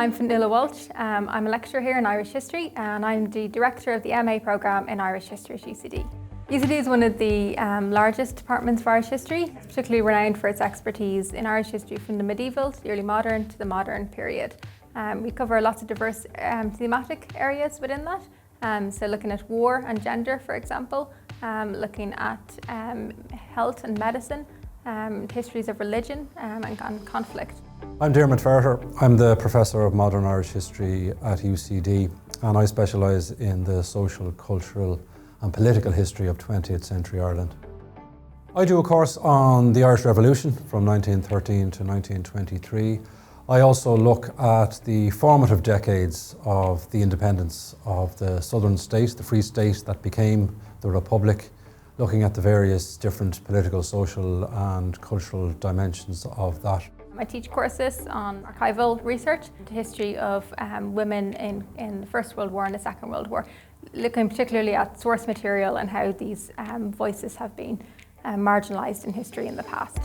I'm Fionnuala Walsh. I'm a lecturer here in Irish History and I'm the Director of the MA programme in Irish History at UCD. UCD is one of the largest departments of Irish History. It's particularly renowned for its expertise in Irish history from the medieval to the early modern to the modern period. We cover lots of diverse thematic areas within that. So looking at war and gender, for example, looking at health and medicine, histories of religion and conflict. I'm Dermot Ferter. I'm the Professor of Modern Irish History at UCD and I specialise in the social, cultural and political history of 20th century Ireland. I do a course on the Irish Revolution from 1913 to 1923. I also look at the formative decades of the independence of the southern state, the Free State that became the Republic, looking at the various different political, social and cultural dimensions of that. I teach courses on archival research, the history of women in the First World War and the Second World War, looking particularly at source material and how these voices have been marginalised in history in the past.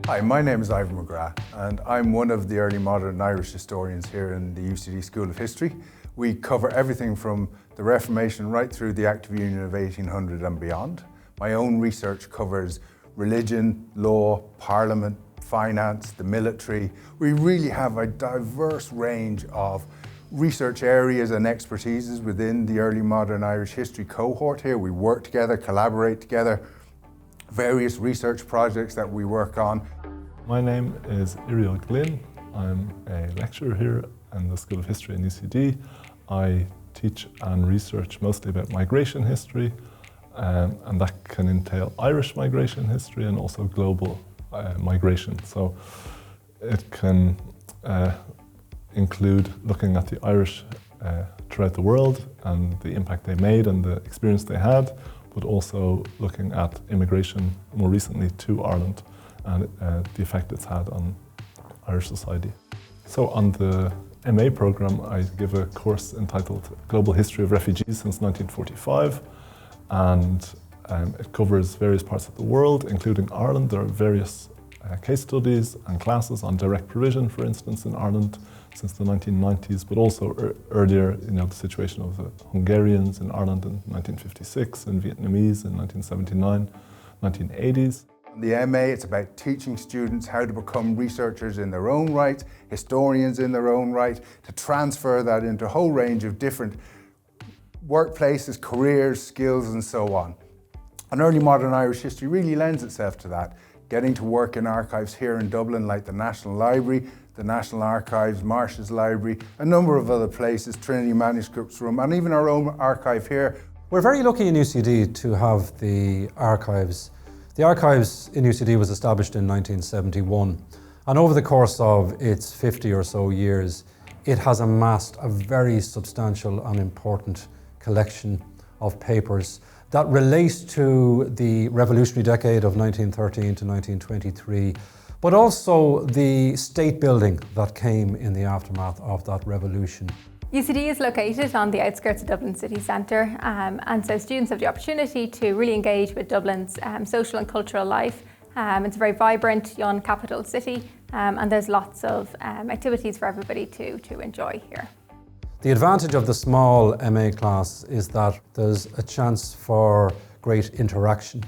Hi, my name is Ivan McGrath and I'm one of the early modern Irish historians here in the UCD School of History. We cover everything from the Reformation right through the Act of Union of 1800 and beyond. My own research covers religion, law, parliament, finance, the military. We really have a diverse range of research areas and expertises within the early modern Irish history cohort here. We work together, collaborate together, various research projects that we work on. My name is Iriel Glynn. I'm a lecturer here in the School of History in UCD. I teach and research mostly about migration history, and that can entail Irish migration history and also global migration. So it can include looking at the Irish throughout the world and the impact they made and the experience they had, but also looking at immigration more recently to Ireland and the effect it's had on Irish society. So on the MA programme, I give a course entitled Global History of Refugees since 1945, and it covers various parts of the world, including Ireland. There are various case studies and classes on direct provision, for instance, in Ireland since the 1990s, but also earlier, the situation of the Hungarians in Ireland in 1956 and Vietnamese in 1979, 1980s. In the MA, it's about teaching students how to become researchers in their own right, historians in their own right, to transfer that into a whole range of different workplaces, careers, skills and so on. And early modern Irish history really lends itself to that. Getting to work in archives here in Dublin like the National Library, the National Archives, Marsh's Library, a number of other places, Trinity Manuscripts Room and even our own archive here. We're very lucky in UCD to have the archives. The archives in UCD was established in 1971 and over the course of its 50 or so years it has amassed a very substantial and important collection of papers that relates to the revolutionary decade of 1913 to 1923, but also the state building that came in the aftermath of that revolution. UCD is located on the outskirts of Dublin city centre, and so students have the opportunity to really engage with Dublin's social and cultural life. It's a very vibrant young capital city, and there's lots of activities for everybody to enjoy here. The advantage of the small MA class is that there's a chance for great interaction.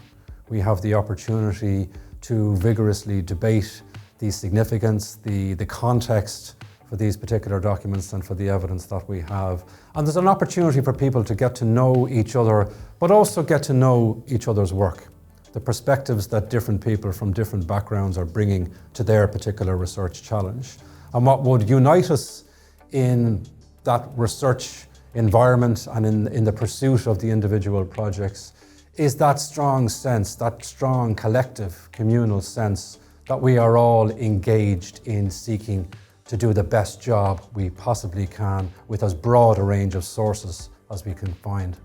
We have the opportunity to vigorously debate the significance, the context for these particular documents and for the evidence that we have. And there's an opportunity for people to get to know each other, but also get to know each other's work, the perspectives that different people from different backgrounds are bringing to their particular research challenge. And what would unite us in that research environment and in the pursuit of the individual projects is that strong sense, that strong collective communal sense that we are all engaged in seeking to do the best job we possibly can with as broad a range of sources as we can find.